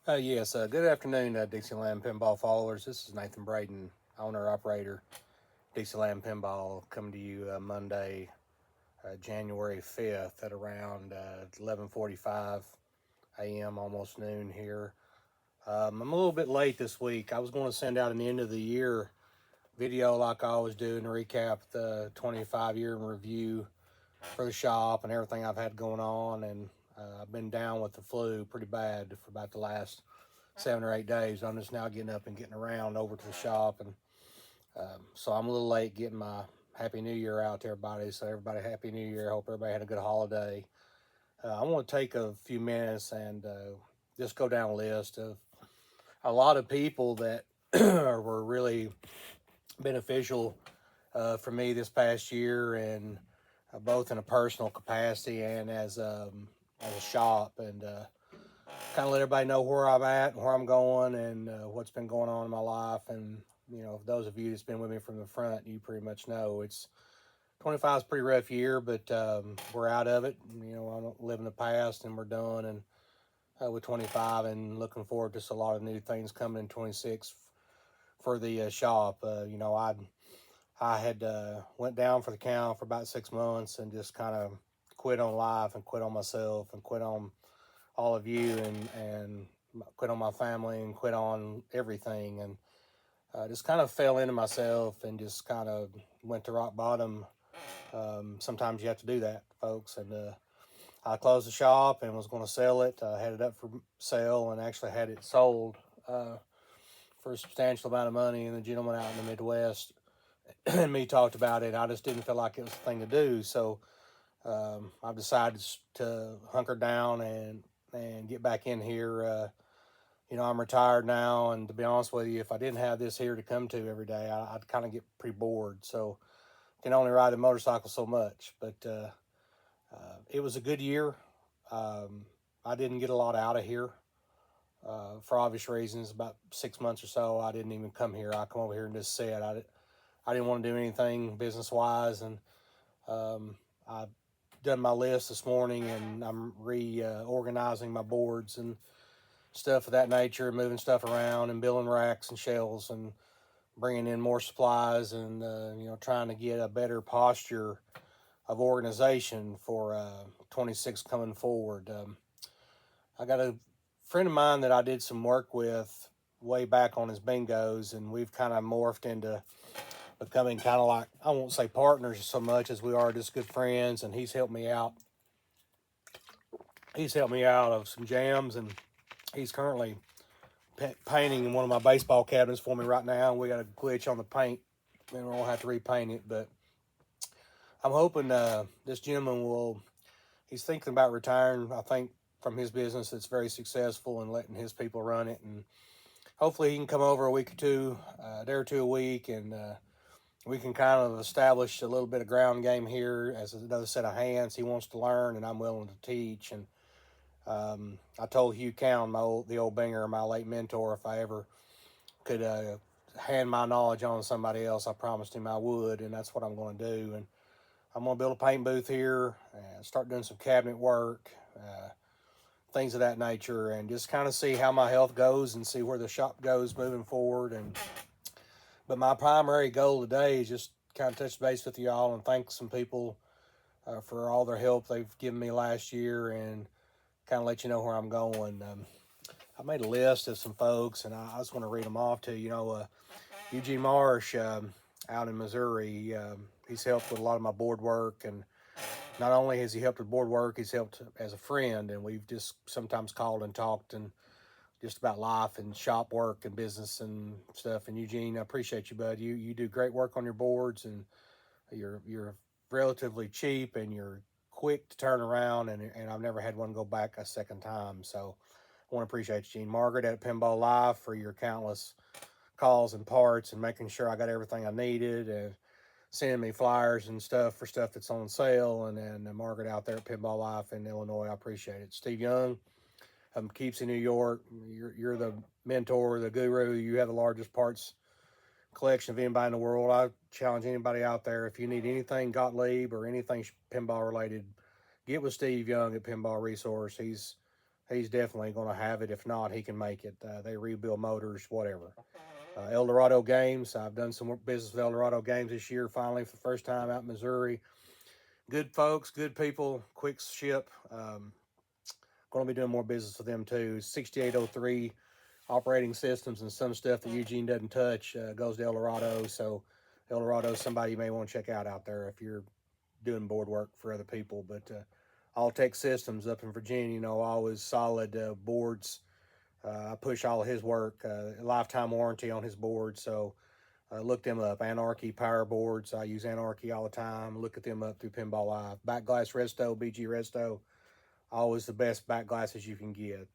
Good afternoon, Dixieland Pinball followers. This is Nathan Braden, owner operator, Dixieland Pinball, coming to you Monday, January 5th at around 11:45 a.m., almost noon here. I'm a little bit late this week. I was going to send out an end of the year video like I always do and recap the 25-year in review for the shop and everything I've had going on. And I've been down with the flu pretty bad for about the last 7 or 8 days. I'm just now getting up and getting around over to the shop, and so I'm a little late getting my Happy New Year out to everybody. So everybody, Happy New Year. Hope everybody had a good holiday. I want to take a few minutes and just go down a list of a lot of people that were really beneficial for me this past year, and both in a personal capacity and as a shop, and kind of let everybody know where I'm at and where I'm going and what's been going on in my life. And those of you that's been with me from the front, you pretty much know it's 25 is a pretty rough year, but we're out of it. I don't live in the past, and we're done. And with 25, and looking forward to a lot of new things coming in 26 for the shop. I had went down for the count for about 6 months and just kind of quit on life and quit on myself and quit on all of you, and quit on my family and quit on everything, and just kind of fell into myself and just kind of went to rock bottom. Sometimes you have to do that, folks. And I closed the shop and was going to sell it. I had it up for sale and actually had it sold for a substantial amount of money. And the gentleman out in the Midwest and me talked about it. I just didn't feel like it was the thing to do. So I've decided to hunker down and get back in here. I'm retired now, and to be honest with you, if I didn't have this here to come to every day, I'd kind of get pretty bored. So I can only ride a motorcycle so much. But it was a good year. I didn't get a lot out of here for obvious reasons. About 6 months or so, I didn't even come here. I come over here and just said I didn't want to do anything business wise, and I done my list this morning, and I'm reorganizing my boards and stuff of that nature, moving stuff around and building racks and shelves and bringing in more supplies, and trying to get a better posture of organization for 26 coming forward. I got a friend of mine that I did some work with way back on his bingos, and we've kind of morphed into becoming kind of like, I won't say partners so much as we are just good friends, and he's helped me out. He's helped me out of some jams, and he's currently painting in one of my baseball cabinets for me right now. And we got a glitch on the paint, and we'll have to repaint it. But I'm hoping this gentleman he's thinking about retiring, I think, from his business. It's very successful, and letting his people run it. And hopefully he can come over a week or two, a day or two a week, and we can kind of establish a little bit of ground game here as another set of hands. He wants to learn, and I'm willing to teach. And I told Hugh Cowan, the old binger, my late mentor, if I ever could hand my knowledge on to somebody else, I promised him I would, and that's what I'm going to do. And I'm going to build a paint booth here, and start doing some cabinet work, things of that nature, and just kind of see how my health goes and see where the shop goes moving forward. But my primary goal today is just kind of touch base with y'all and thank some people for all their help they've given me last year, and kind of let you know where I'm going. I made a list of some folks, and I just want to read them off to you. Eugene Marsh out in Missouri, he's helped with a lot of my board work, and not only has he helped with board work, he's helped as a friend, and we've just sometimes called and talked and just about life and shop work and business and stuff. And Eugene, I appreciate you, bud. You do great work on your boards, and you're relatively cheap, and you're quick to turn around, and I've never had one go back a second time. So I want to appreciate you, Gene. Margaret at Pinball Live for your countless calls and parts and making sure I got everything I needed, and sending me flyers and stuff for stuff that's on sale. And then Margaret out there at Pinball Life in Illinois, I appreciate it. Steve Young, Keeps in New York, you're the mentor, the guru. You have the largest parts collection of anybody in the world. I challenge anybody out there, if you need anything Gottlieb or anything pinball related, get with Steve Young at Pinball Resource. He's he's definitely going to have it. If not, he can make it. They rebuild motors, whatever. El Dorado Games. I've done some business with El Dorado Games this year, finally, for the first time out in Missouri. Good folks, good people, quick ship. Going to be doing more business with them too. 6803 operating systems and some stuff that Eugene doesn't touch goes to El Dorado. So El Dorado is somebody you may want to check out there if you're doing board work for other people. But All Tech Systems up in Virginia, always solid boards. I push all of his work, lifetime warranty on his board. So look them up. Anarchy Power Boards. I use Anarchy all the time. Look at them up through Pinball Live. Back Glass Resto, BG Resto. Always the best back glasses you can get.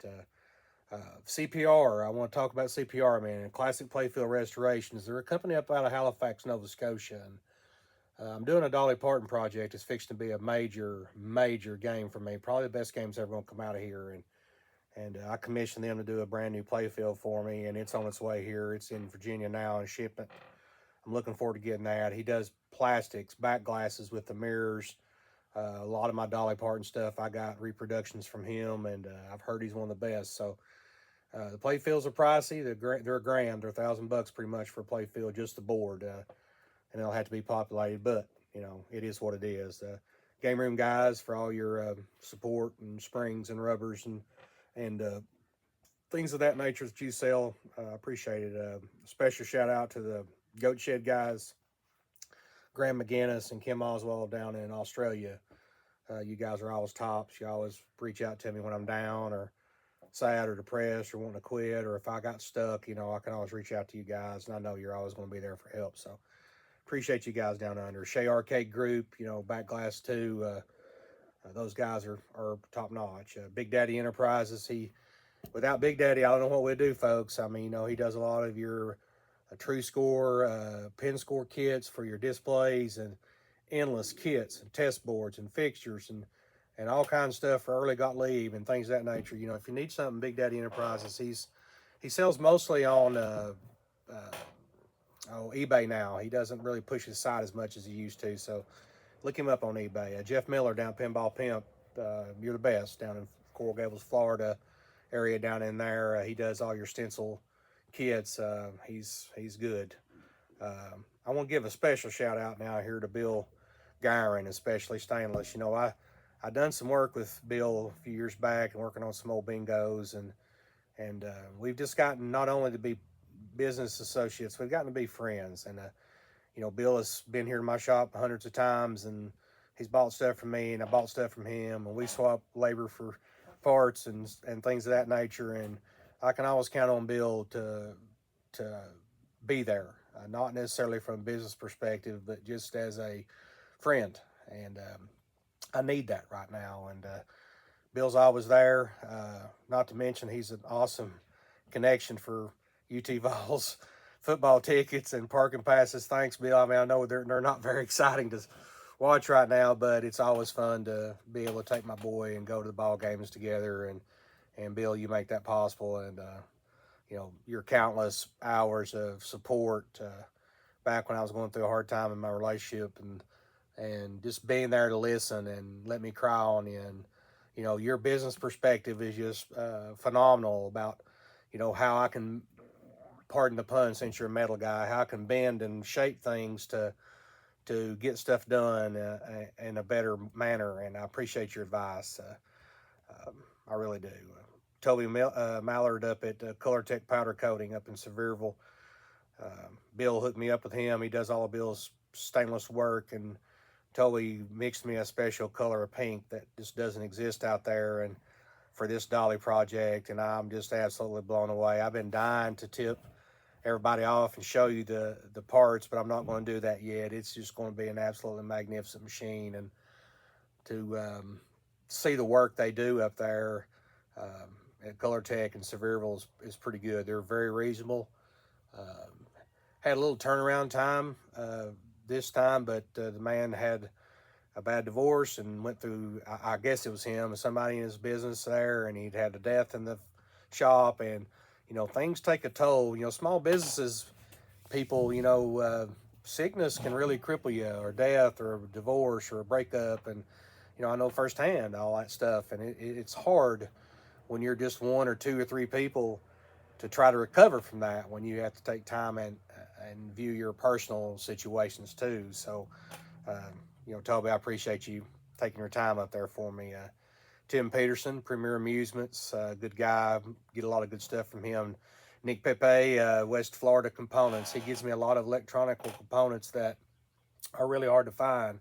CPR. I want to talk about CPR, man. Classic Playfield Restorations. They're a company up out of Halifax, Nova Scotia. And, I'm doing a Dolly Parton project. It's fixing to be a major, major game for me. Probably the best game's ever going to come out of here. And I commissioned them to do a brand new playfield for me, and it's on its way here. It's in Virginia now and shipping. I'm looking forward to getting that. He does plastics, back glasses with the mirrors. A lot of my Dolly Parton stuff, I got reproductions from him, and I've heard he's one of the best. So the playfields are pricey. They're a grand. They're $1,000 pretty much for a playfield, just the board, and they'll have to be populated. But it is what it is. Game room guys, for all your support and springs and rubbers and things of that nature that you sell, appreciate it. Special shout out to the Goat Shed guys, Graham McGinnis and Kim Oswald down in Australia. You guys are always tops. You always reach out to me when I'm down or sad or depressed or wanting to quit, or if I got stuck, I can always reach out to you guys, and I know you're always going to be there for help. So appreciate you guys down under. Shea Arcade Group, Back Glass 2, those guys are top notch. Big Daddy Enterprises, without Big Daddy, I don't know what we'd do, folks. I mean, he does a lot of your True Score, pin score kits for your displays, and endless kits and test boards and fixtures and all kinds of stuff for early Gottlieb and things of that nature. If you need something, Big Daddy Enterprises, he sells mostly on eBay now. He doesn't really push his site as much as he used to, so look him up on eBay. Jeff Miller down Pinball Pimp, you're the best down in Coral Gables, Florida area down in there. He does all your stencil kits. He's good. I want to give a special shout out now here to Bill Gyron, especially Stainless. I done some work with Bill a few years back and working on some old bingos, and we've just gotten not only to be business associates, we've gotten to be friends. And Bill has been here in my shop hundreds of times, and he's bought stuff from me, and I bought stuff from him, and we swap labor for parts and things of that nature. And I can always count on Bill to be there, not necessarily from a business perspective, but just as a friend. And I need that right now. And Bill's always there. Not to mention he's an awesome connection for UT Vols football tickets and parking passes. Thanks, Bill. I mean, I know they're not very exciting to watch right now, but it's always fun to be able to take my boy and go to the ball games together. And Bill, you make that possible. And your countless hours of support back when I was going through a hard time in my relationship, and just being there to listen and let me cry on you. And your business perspective is just phenomenal about how I can, pardon the pun since you're a metal guy, how I can bend and shape things to get stuff done in a better manner. And I appreciate your advice. I really do. Toby Mallard up at Color Tech Powder Coating up in Sevierville. Bill hooked me up with him. He does all of Bill's stainless work, and Toby mixed me a special color of pink that just doesn't exist out there, and for this Dolly project, and I'm just absolutely blown away. I've been dying to tip everybody off and show you the parts, but I'm not going to do that yet. It's just going to be an absolutely magnificent machine, and to see the work they do up there at Color Tech and Sevierville is pretty good. They're very reasonable. Had a little turnaround time this time, but the man had a bad divorce and went through, I guess it was him, somebody in his business there, and he'd had a death in the shop, and things take a toll. Small businesses, people, sickness can really cripple you, or death, or a divorce, or a breakup, and I know firsthand all that stuff, and it's hard when you're just one or two or three people to try to recover from that, when you have to take time and view your personal situations too. So, Toby, I appreciate you taking your time up there for me. Tim Peterson, Premier Amusements, good guy. Get a lot of good stuff from him. Nick Pepe, West Florida Components. He gives me a lot of electronic components that are really hard to find.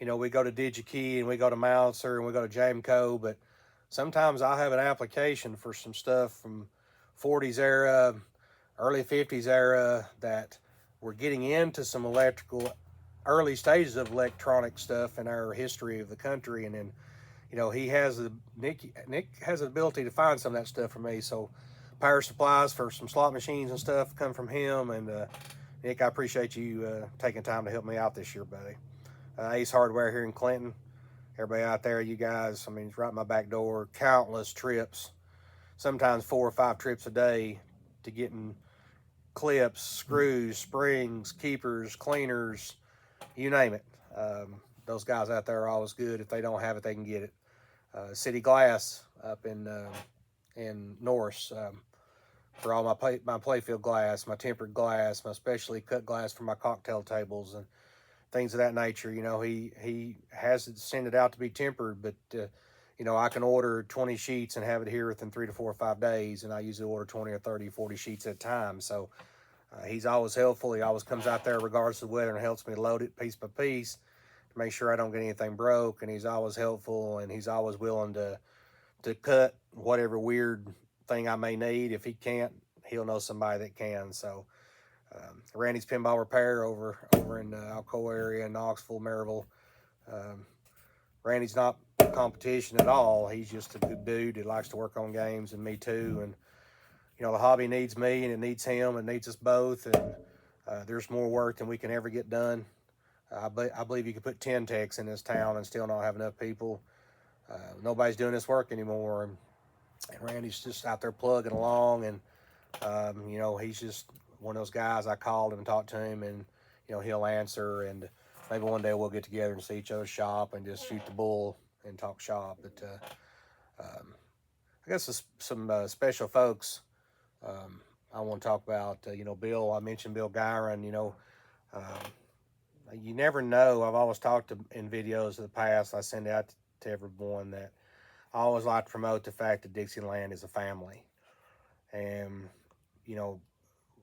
We go to DigiKey and we go to Mouser and we go to Jamco, but sometimes I'll have an application for some stuff from 40s era, early 50s era that we're getting into some early stages of electronic stuff in our history of the country. And then, Nick has the ability to find some of that stuff for me. So power supplies for some slot machines and stuff come from him. And Nick, I appreciate you taking time to help me out this year, buddy. Ace Hardware here in Clinton. Everybody out there, you guys, it's right at my back door. Countless trips, sometimes 4 or 5 trips a day to getting clips, screws, springs, keepers, cleaners, you name it. Those guys out there are always good. If they don't have it, they can get it. City Glass up in Norris for all my playfield glass, my tempered glass, my specially cut glass for my cocktail tables and things of that nature. He has it sent it out to be tempered, but I can order 20 sheets and have it here within 3 to 4 or 5 days, and I usually order 20 or 30, 40 sheets at a time. So he's always helpful. He always comes out there regardless of the weather and helps me load it piece by piece to make sure I don't get anything broke, and he's always helpful, and he's always willing to cut whatever weird thing I may need. If he can't, he'll know somebody that can. So Randy's Pinball Repair over in the Alcoa area, Knoxville, Maryville. Randy's not competition at all. He's just a good dude that likes to work on games, and me too. And the hobby needs me, and it needs him, and needs us both. And there's more work than we can ever get done. I believe you could put 10 techs in this town and still not have enough people. Nobody's doing this work anymore, and Randy's just out there plugging along. And he's just one of those guys. I called him and talked to him, and he'll answer. And maybe one day we'll get together and see each other's shop and just shoot the bull and talk shop. But I guess some special folks I want to talk about. Bill. I mentioned Bill Gyron. You never know. I've always talked in videos of the past I send out to everyone that I always like to promote the fact that Dixieland is a family. And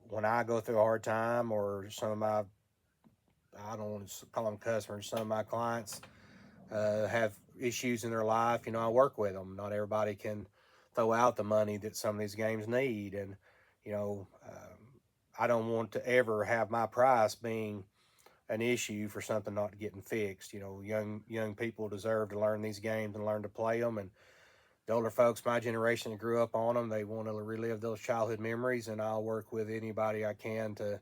when I go through a hard time, or some of my, I don't want to call them customers, some of my clients have issues in their life, I work with them. Not everybody can throw out the money that some of these games need. And, I don't want to ever have my price being an issue for something not getting fixed. Young people deserve to learn these games and learn to play them. And the older folks, my generation that grew up on them, they want to relive those childhood memories, and I'll work with anybody I can to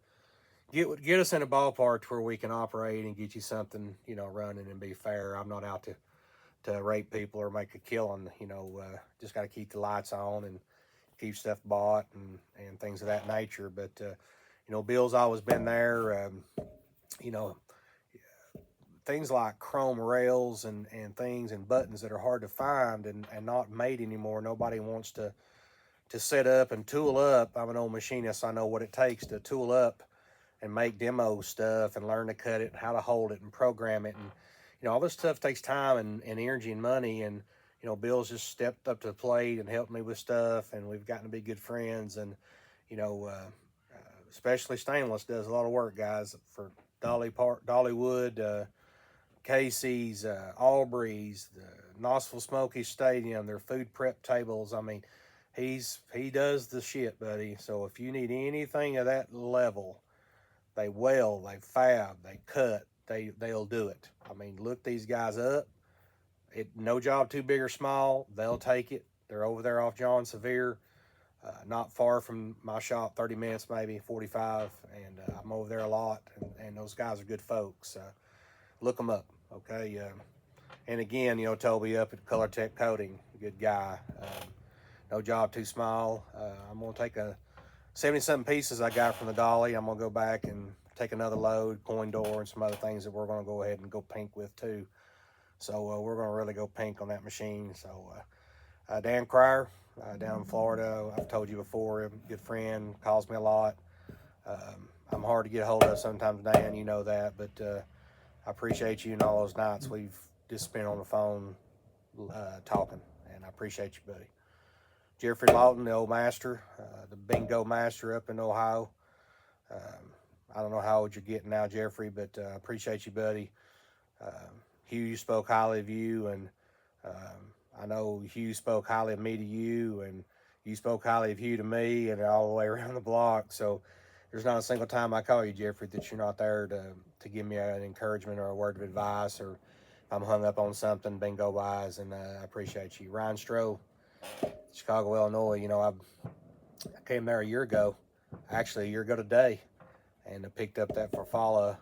get us in a ballpark to where we can operate and get you something, running and be fair. I'm not out to rape people or make a killing. Just got to keep the lights on and keep stuff bought and things of that nature. But Bill's always been there. Things like chrome rails and things and buttons that are hard to find and not made anymore. Nobody wants to set up and tool up. I'm an old machinist. I know what it takes to tool up and make demo stuff and learn to cut it, how to hold it and program it. And, all this stuff takes time and energy and money. And, Bill's just stepped up to the plate and helped me with stuff. And we've gotten to be good friends. And, especially Stainless does a lot of work, guys, for Dollywood, Casey's, Aubrey's, the Knoxville Smoky Stadium, their food prep tables. He does the shit, buddy. So if you need anything of that level, they weld, they fab, they cut, they'll do it. Look these guys up. No job too big or small, they'll take it. They're over there off John Sevier, not far from my shop, 30 minutes maybe, 45, and I'm over there a lot, and those guys are good folks. Look them up, okay? And again, Toby up at Color Tech Coating, good guy. No job too small. I'm going to take a 70-something pieces I got from the dolly. I'm going to go back and take another load, coin door, and some other things that we're going to go ahead and go pink with too. So we're going to really go pink on that machine. So Dan Cryer, down in Florida. I've told you before, a good friend, calls me a lot. I'm hard to get a hold of sometimes, Dan, you know that, but I appreciate you and all those nights we've just spent on the phone talking, and I appreciate you, buddy. Jeffrey Lawton, the old master, the bingo master up in Ohio. Um, I don't know how old you're getting now, Jeffrey, but I appreciate you, buddy. Hugh spoke highly of you, and I know Hugh spoke highly of me to you, and you spoke highly of Hugh to me, and all the way around the block. So there's not a single time I call you, Jeffrey, that you're not there to give me an encouragement or a word of advice, or if I'm hung up on something bingo wise, and I appreciate you. Ryan Stroh, Chicago, Illinois. You know, I came there a year ago, actually a year ago today, and I picked up that Farfalla,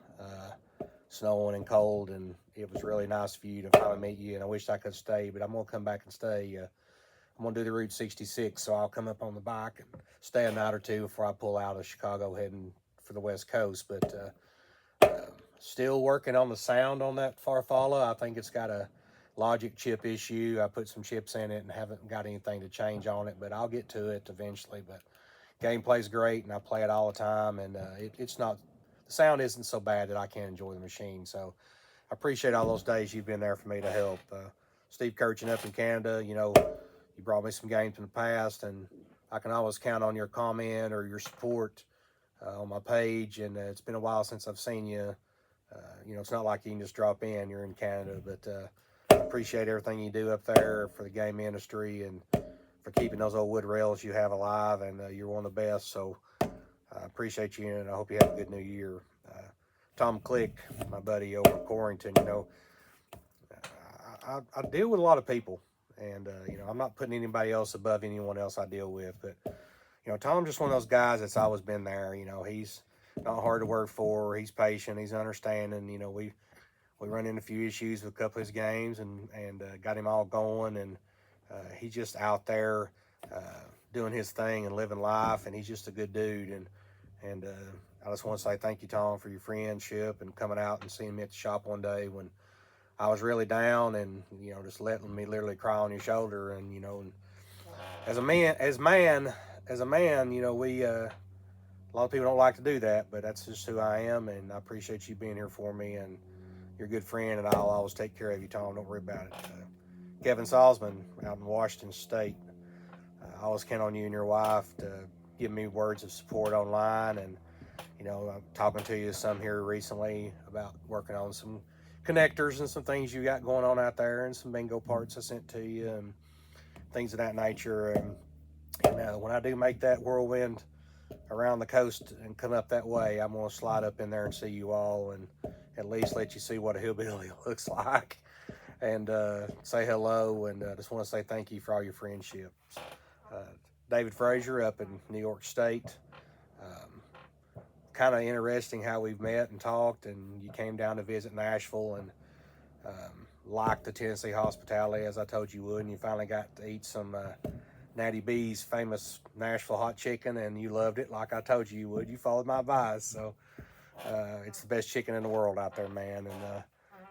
snowing and cold, and it was really nice for you to finally meet you. And I wish I could stay, but I'm gonna come back and stay. I'm gonna do the Route 66, so I'll come up on the bike and stay a night or two before I pull out of Chicago heading for the West Coast. But still working on the sound on that Farfalla. I think it's got a logic chip issue. I put some chips in it and haven't got anything to change on it, but I'll get to it eventually. But gameplay's great, and I play it all the time, and it's not, the sound isn't so bad that I can't enjoy the machine. So I appreciate all those days you've been there for me to help. Steve Kirchin up in Canada, you know, you brought me some games in the past, and I can always count on your comment or your support on my page. And it's been a while since I've seen you. You know, it's not like you can just drop in. You're in Canada, but I appreciate everything you do up there for the game industry and for keeping those old wood rails you have alive. And you're one of the best. So I appreciate you, and I hope you have a good new year. Tom Click, my buddy over in Corrington, you know, I deal with a lot of people, and you know, I'm not putting anybody else above anyone else I deal with, but you know, Tom's just one of those guys that's always been there. You know, he's not hard to work for. He's patient. He's understanding. You know, we run into a few issues with a couple of his games, and got him all going, and he's just out there doing his thing and living life, and he's just a good dude. And I just want to say thank you, Tom, for your friendship and coming out and seeing me at the shop one day when I was really down, and you know, just letting me literally cry on your shoulder. And you know, and as a man, you know, we a lot of people don't like to do that, but that's just who I am, and I appreciate you being here for me, and you're a good friend, and I'll always take care of you, Tom. Don't worry about it. Kevin Salzman out in Washington State, I always count on you and your wife to give me words of support online, and you know, I'm talking to you some here recently about working on some connectors and some things you got going on out there, and some bingo parts I sent to you and things of that nature. And when I do make that whirlwind around the coast and come up that way, I'm going to slide up in there and see you all, and at least let you see what a hillbilly looks like, and say hello. And just want to say thank you for all your friendship. David Frazier up in New York State. Kind of interesting how we've met and talked, and you came down to visit Nashville, and liked the Tennessee hospitality as I told you would, and you finally got to eat some Natty B's famous Nashville hot chicken, and you loved it like I told you would. You followed my advice, so it's the best chicken in the world out there, man. And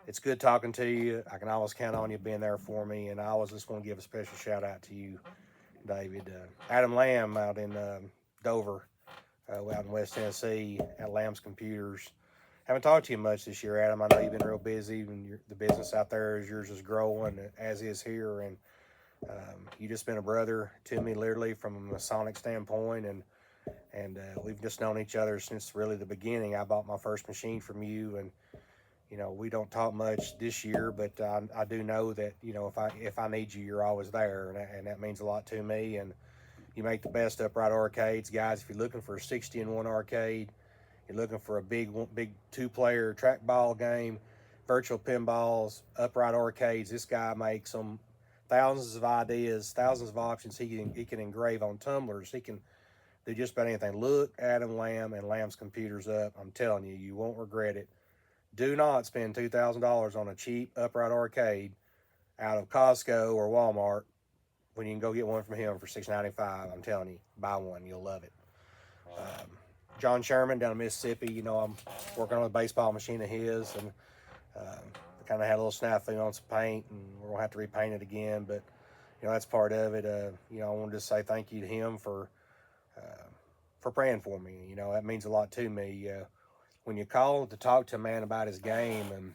it's good talking to you. I can always count on you being there for me, and I always just want to give a special shout out to you, David. Adam Lamb out in Dover, out in West Tennessee at Lamb's Computers. Haven't talked to you much this year, Adam. I know you've been real busy, and the business out there is yours is growing, as is here. And you just been a brother to me, literally from a Masonic standpoint, and we've just known each other since really the beginning. I bought my first machine from you, and you know, we don't talk much this year, but I do know that, you know, if I need you, you're always there, and that means a lot to me. And you make the best upright arcades, guys. If you're looking for a 60-in-1 arcade, you're looking for a big 2-player trackball game, virtual pinballs, upright arcades, this guy makes them. Thousands of ideas, thousands of options. He can engrave on tumblers. He can do just about anything. Look Adam Lamb and Lamb's Computers up. I'm telling you, you won't regret it. Do not spend $2,000 on a cheap upright arcade out of Costco or Walmart when you can go get one from him for $6.95. I'm telling you, buy one. You'll love it. John Sherman down in Mississippi, you know, I'm working on a baseball machine of his, and kind of had a little snafu on some paint, and we're going to have to repaint it again. But that's part of it. I wanted to say thank you to him for praying for me. That means a lot to me. When you call to talk to a man about his game, and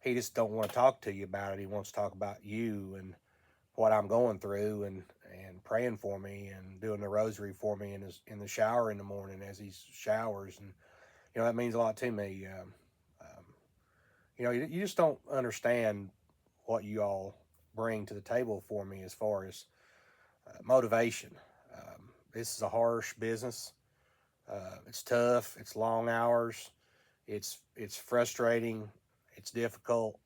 he just don't want to talk to you about it. He wants to talk about you and what I'm going through, and praying for me and doing the rosary for me in the shower in the morning as he showers, and that means a lot to me. You just don't understand what you all bring to the table for me as far as motivation. This is a harsh business. It's tough. It's long hours. It's frustrating. It's difficult.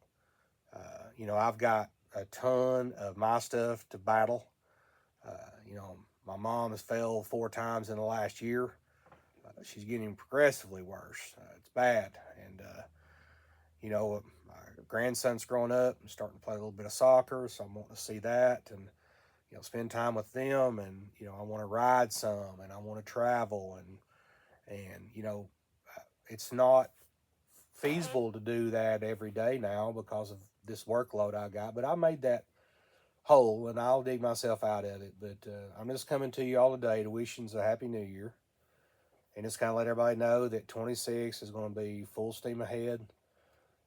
I've got a ton of my stuff to battle. Uh, my mom has failed 4 times in the last year. She's getting progressively worse. It's bad, and my grandson's growing up and starting to play a little bit of soccer, so I'm wanting to see that and spend time with them, and I want to ride some, and I want to travel, and it's not feasible to do that every day now because of this workload I got, but I made that hole and I'll dig myself out of it. But I'm just coming to you all today to wish you a happy new year, and just kind of let everybody know that 26 is going to be full steam ahead.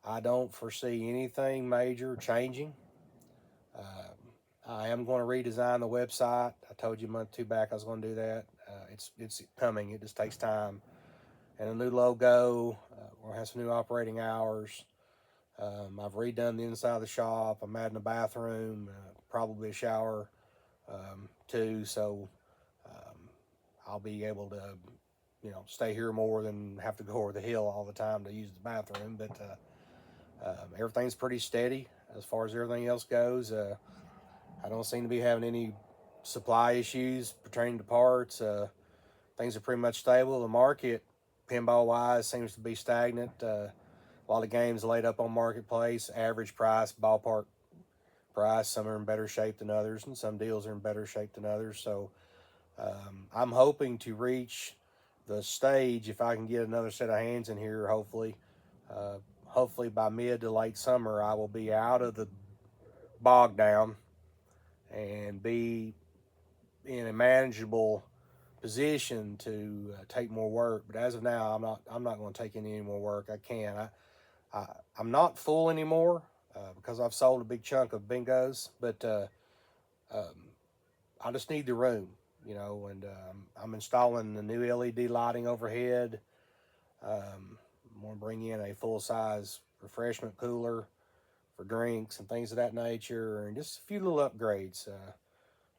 I don't foresee anything major changing. I am going to redesign the website. I told you a month or two back I was going to do that. It's coming. It just takes time. And a new logo. We'll have some new operating hours. I've redone the inside of the shop. I'm adding a bathroom, probably a shower too. So I'll be able to, stay here more than have to go over the hill all the time to use the bathroom. But everything's pretty steady as far as everything else goes. I don't seem to be having any supply issues pertaining to parts. Things are pretty much stable. The market, pinball-wise, seems to be stagnant. A lot of games laid up on Marketplace, average price, ballpark price. Some are in better shape than others, and some deals are in better shape than others. So I'm hoping to reach the stage, if I can get another set of hands in here, hopefully. Hopefully by mid to late summer, I will be out of the bog down and be in a manageable position to take more work. But as of now, I'm not going to take any more work. I can't. I'm not full anymore because I've sold a big chunk of bingos, but I just need the room, and I'm installing the new LED lighting overhead. I'm going to bring in a full-size refreshment cooler for drinks and things of that nature, and just a few little upgrades.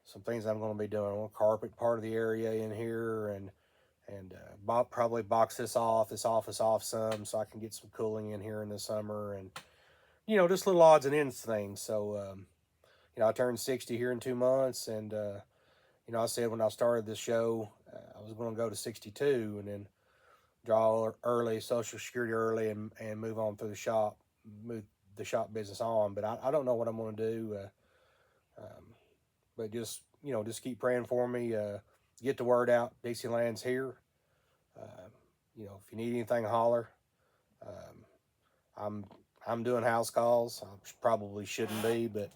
Some things I'm going to be doing. I want to carpet part of the area in here, and probably box this office off some, so I can get some cooling in here in the summer, and just little odds and ends things. So I turned 60 here in 2 months, and I said when I started this show I was going to go to 62 and then draw early, Social Security early, and move on through move the shop business on. But I don't know what I'm going to do. But just keep praying for me. Get the word out. Dixieland's here. If you need anything, holler. I'm doing house calls. I probably shouldn't be, but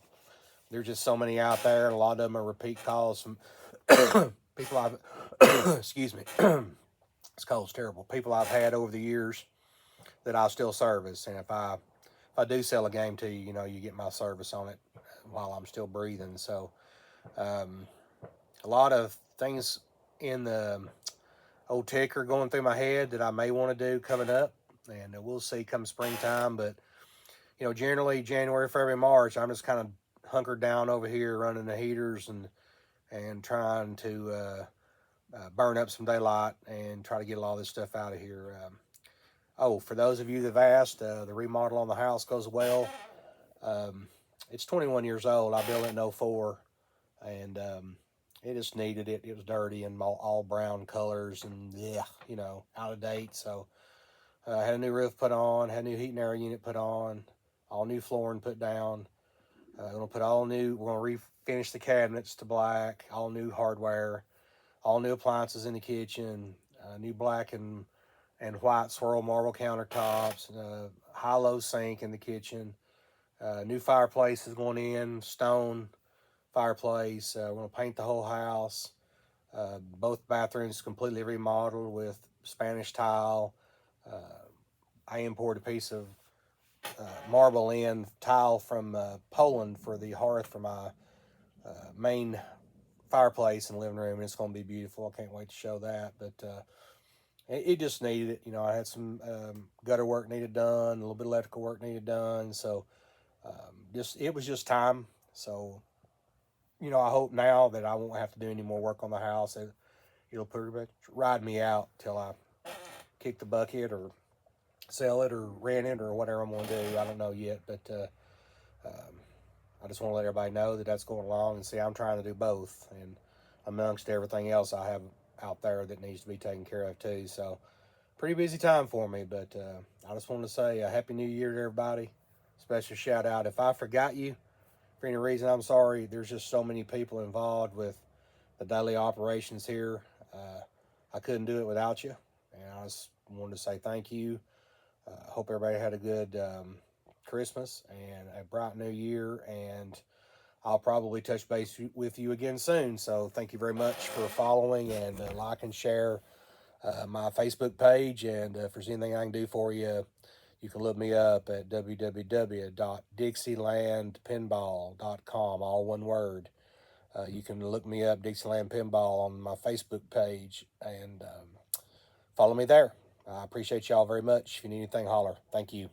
there's just so many out there, and a lot of them are repeat calls from people I've excuse me. This cold's terrible. People I've had over the years that I still service, and if I do sell a game to you, you get my service on it while I'm still breathing. So a lot of things in the old ticker going through my head that I may want to do coming up, and we'll see come springtime. But generally January, February, March, I'm just kind of hunkered down over here running the heaters and trying to burn up some daylight and try to get all this stuff out of here. For those of you that have asked, the remodel on the house goes well. It's 21 years old. I built it in 04, and it just needed it. It was dirty and all brown colors and out of date. So I had a new roof put on, had a new heat and air unit put on, all new flooring put down. We're going to put we're going to refinish the cabinets to black, all new hardware, all new appliances in the kitchen, new black and white swirl marble countertops, high-low sink in the kitchen, new fireplace is going in, stone fireplace. We're going to paint the whole house. Both bathrooms completely remodeled with Spanish tile. I imported a piece of marble in tile from Poland for the hearth for my main fireplace in the living room, and it's going to be beautiful. I can't wait to show that. But it just needed it. You know, I had some gutter work needed done, a little bit of electrical work needed done. So it was just time. So, you know, I hope now that I won't have to do any more work on the house. It'll pretty much ride me out till I kick the bucket or sell it or rent it or whatever I'm going to do. I don't know yet, but I just want to let everybody know that that's going along. And see, I'm trying to do both, and amongst everything else I have out there that needs to be taken care of too. So, pretty busy time for me. But I just want to say a happy New Year to everybody. Special shout out. If I forgot you for any reason, I'm sorry. There's just so many people involved with the daily operations here. I couldn't do it without you, and I just wanted to say thank you. Hope everybody had a good Christmas and a bright new year, and I'll probably touch base with you again soon. So thank you very much for following and like and share my Facebook page. And if there's anything I can do for you, you can look me up at www.dixielandpinball.com, all one word. You can look me up, Dixieland Pinball, on my Facebook page, and follow me there. I appreciate y'all very much. If you need anything, holler. Thank you.